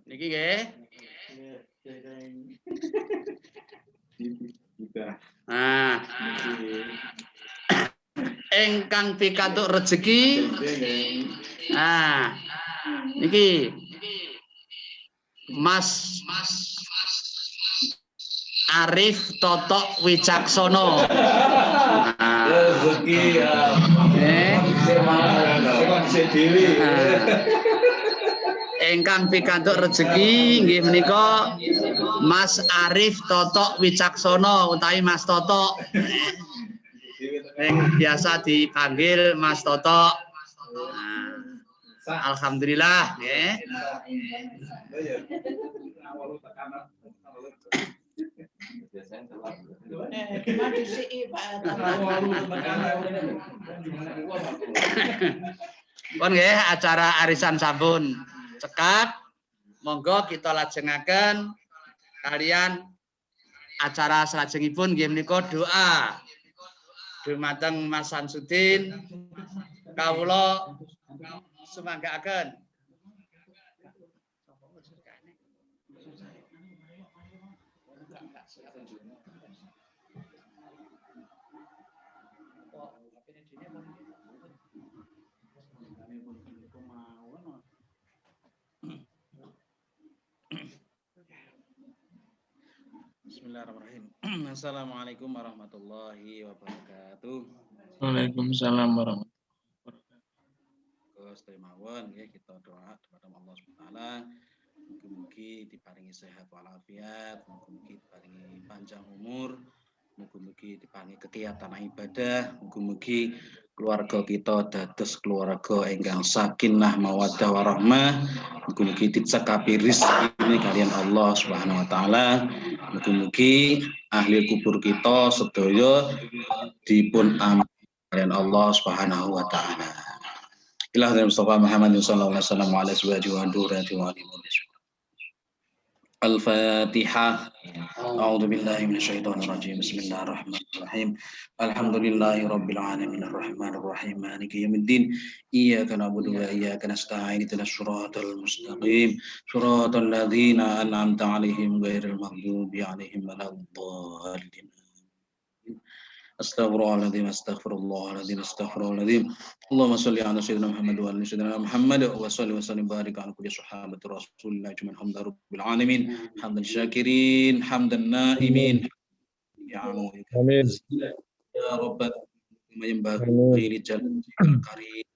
Niki nggih. Nah. Engkang pikantuk rezeki. Nah. Niki Mas Arif Totok Wicaksono. Rezeki ya. Ingkang pikantuk rezeki nggih menika Mas Arif Totok Wicaksono utawi Mas Totok. Yang biasa dipanggil Mas Totok. Alhamdulillah nggih. Pun nggih acara arisan sampun cekap, monggo kita lajengaken kalian acara salajengipun nggih menika doa. Dumateng Mas Samsudin kawula semanggaaken. Bismillahirrahmanirrahim. Assalamualaikum warahmatullahi wabarakatuh. Waalaikumsalam warahmatullahi wabarakatuh. Gus mawon nggih kita doa kepada Allah Subhanahu wa taala. Mugi-mugi diparingi sehat walafiat, mugi-mugi diparingi panjang umur, mugi-mugi diparingi kegiatan ibadah, mugi-mugi keluarga kita dados keluarga ingkang sakinah mawaddah warahmah, mugi-mugi dicekapi rezeki kalian Allah Subhanahu wa taala. Mugi-mugi ahli kubur kita sedaya dipun ampuni kalian Allah Subhanahu wa taala. Ilah dan Mustafa Muhammad sallallahu alaihi wasallam wa ala azwajihi wa dzurriyyatihi wa alihi. Al-Fatihah. A'udzu billahi minasyaitonir rajim. Bismillahirrahmanirrahim. Alhamdulillahi rabbil alamin arrahmanir rahim maliki yaumiddin. Iyyaka na'budu wa iyyaka nasta'in ihdinas siratal mustaqim. Siratal ladzina an'amta 'alaihim ghairil maghdubi 'alaihim waladdallin. Astaghfirullahaladzim, astaghfirullahaladzim, astaghfirullahaladzim. Allahumma salli ala sayyidina Muhammad wa ala sayyidina Muhammad wa salli wa sallim barik ala kulli sahabati Rasulillah juman hamdan rabbil alamin hamdan syakirin hamdan naimin ya amin ya rabbal alamin yanbaghi li jalali karim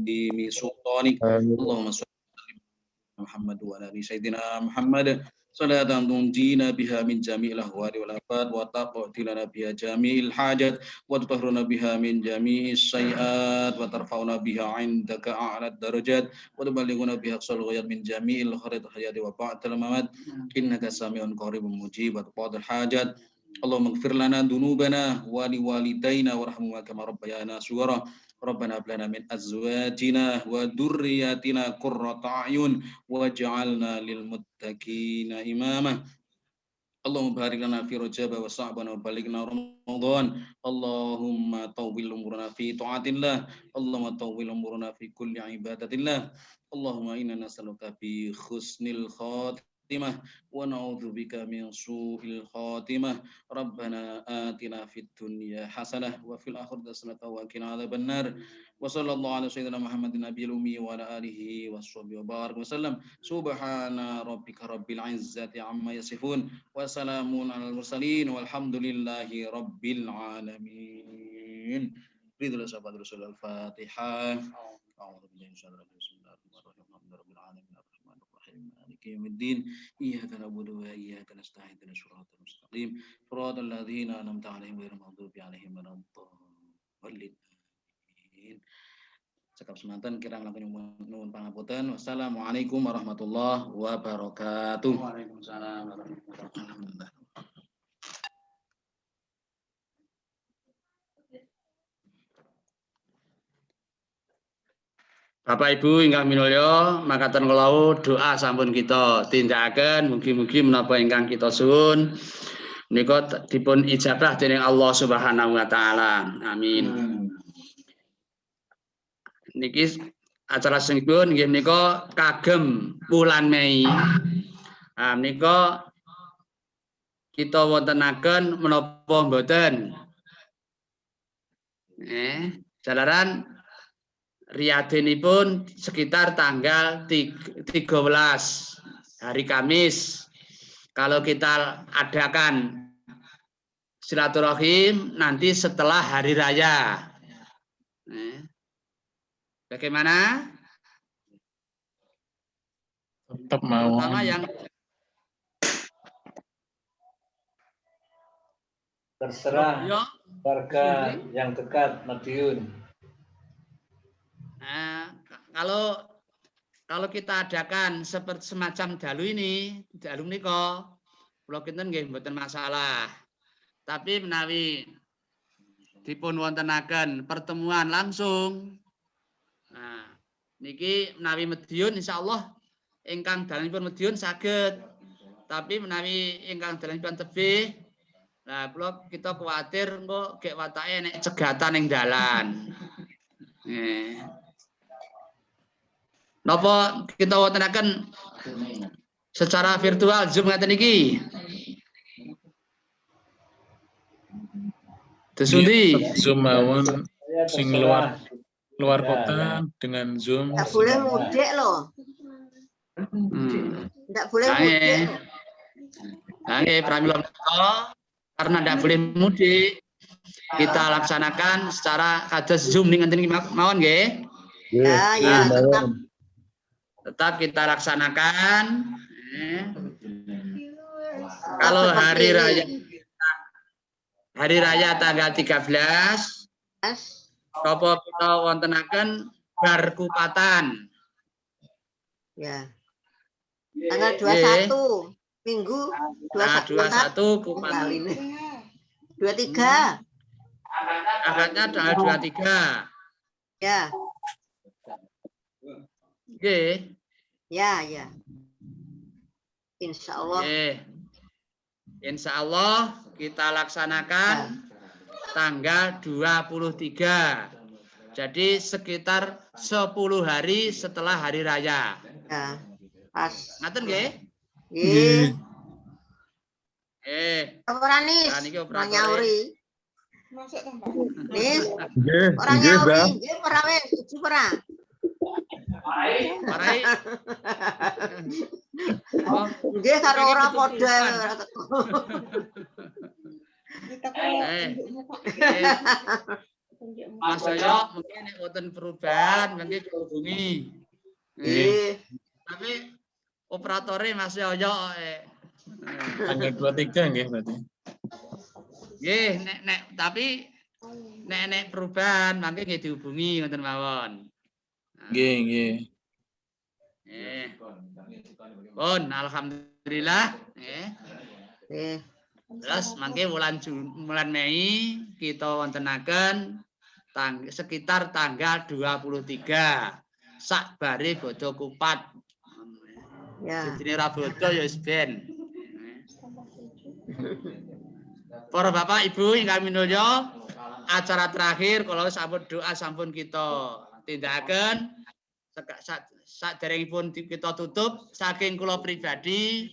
bi sultanik Allahumma salli ala Muhammad wa ala sayyidina Muhammad salatan tunjina biha min jami'il ahwali wal afat wa taqtilana biha jami'il hajat wa tutahhiruna biha min jami'is sayiat wa tarfa'una biha 'indaka a'la darajat wa tuballighuna biha aqsal ghayat min jami'il khairat hayati wa ba'dal mamat innaka sami'un qaribun mujib wa tuqadil hajat. Allahumma ighfir lana dhunubana wa liwalidayna warhamhuma kama rabbayana shighara. Rabbana hab lana min azwajina wa dzurriyyatina qurrata a'yun waj'alna lil muttaqina imama. Allahumma barik lana fi Rajab wa Sha'ban wa balighna Ramadan. Allahumma tawwil umurana fi ta'atillah. Allahumma tawwil umurana fi kulli ibadatillah. Allahumma inna nas'aluka bi husnil khatimah wa na'udzubika min su'il khatimah. Rabbana atina fid dunya hasanah wa fil akhirati hasanah wa qina adzabannar. Wa sallallahu ala sayyidina Muhammadin nabiyil ummi wa ala alihi washabbihi wa barik wasallam. Subhana rabbika rabbil izzati amma yasifun wa salamun alal mursalin walhamdulillahi rabbil alamin. Ridul sahabat Rasul al-Fatihah. A'udzu billahi minasyaitonir rajim. Bismillahirrahmanirrahim. Alamin maliki yaumiddin. Iyyaka na'budu wa iyyaka nasta'in ihdinas siratal mustaqim. Siratal ladzina an'amta 'alaihim ghairil maghdubi 'alaihim waladdallin. Cekap semanten kirang langkung nuwun pangapunten. Wassalamualaikum warahmatullahi wabarakatuh. Waalaikumsalam warahmatullahi wabarakatuh. Bapak Ibu ingkang minulya, makaten kula doa sampun kita tindakaken mugi-mugi menapa ingkang kita suwun menika dipun ijabah dening Allah Subhanahu wa taala. Amin. Niki acara sengipun nggih menika kagem bulan Mei. Menika kita wontenaken menapa mboten? Jalaran riyadenipun sekitar tanggal 13 hari Kamis. Kalau kita adakan silaturahim nanti setelah hari raya. Bagaimana? Tetap mau. Terutama yang terserah warga yang dekat Madiun. Nah, kalau kita adakan seperti semacam dalu ini, dalu niko, kula kinten nggih mboten masalah. Tapi menawi dipun wontenaken pertemuan langsung. Nah, niki menawi Madiun insyaallah ingkang dalanipun Madiun saged. Tapi menawi ingkang dalanipun tebih, nah kula kita kuwatir engko gek watake nek cegatan ning dalan. Napa kita wontenaken secara virtual Zoom ngaten iki? Tesundi Zoom mawon sing luar kota dengan Zoom. Nggak boleh mudik loh. Nggak boleh mudik. Pramila karena tidak boleh mudik, kita laksanakan secara kados Zoom ning ngenten iki mawon nggih. Ya, Tetap kita laksanakan. Kalau hari raya tanggal 13, apa kita wontenaken bar kupatan. Ya. Tanggal 21 Minggu 21 kupatan. 23. Akadnya tanggal 23. Ya. Oke. Ya. Insya Allah. Insya Allah kita laksanakan tanggal 23. Jadi sekitar 10 hari setelah hari raya. Ya, pas. Ngaten nggih? Nggih. Ora nis, ora nyauri. Nis. Nggih, Ora nyauri, nggih ora wis, siji ora. Nggih karo ora padha ora teko. Mas Yoyo mungkin nek wonten perubahan mungkin dihubungi. Tapi operatornya Mas Yoyo tanggal 23 nggih berarti. Nggih, tapi nek perubahan mangke nggih dihubungi ngoten mawon. Nggih. Pun alhamdulillah nggih. Terus mangke bulan Mei kita wontenaken sekitar tanggal 23 sak bare bodho kupat. Ya. Dene ra bodho ya wis ben. Para Bapak Ibu ingkang minulya, acara terakhir kalau sampun doa sampun kita tindakaken saderengipun kita tutup saking kula pribadi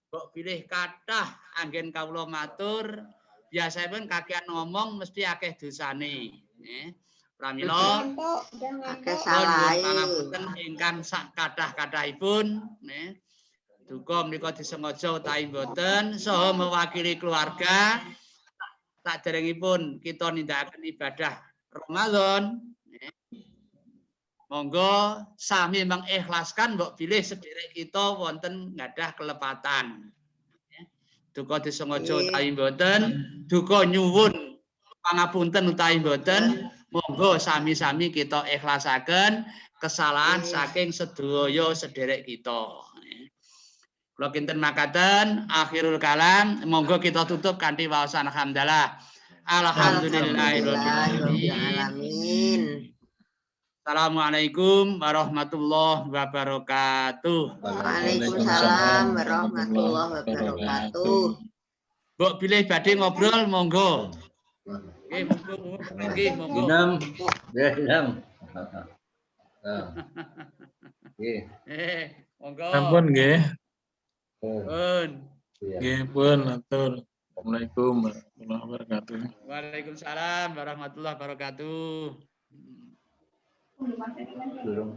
kok pilih kathah anggen kawula matur biasanya kakean ngomong mesti akeh dosane pramila akeh salahe pangapunten ingkang sak kathah-kathahipun duka menika disengaja utawi mboten saha mewakili keluarga saderengipun kita nindakaken ibadah Ramadan monggo sami mengikhlaskan mbok pilih sederek kita wonten ngadah kelepatan. Duka disengaja utawi mboten, duka nyuwun pangapunten utawi mboten, monggo sami-sami kita ikhlasaken kesalahan saking sedaya sederek kita. Kula kinten makaten akhirul kalam, monggo kita tutup kanthi waosan alhamdulillah. Alhamdulillahirabbil alamin. Assalamualaikum warahmatullahi wabarakatuh. Waalaikumsalam warahmatullahi wabarakatuh. Mbok pilih badhe ngobrol monggo. Nggih, monggo. Enam. Monggo. Sampun nggih. Pun. Nggih pun atur. Assalamualaikum warahmatullahi wabarakatuh. Waalaikumsalam warahmatullahi wabarakatuh. Belum.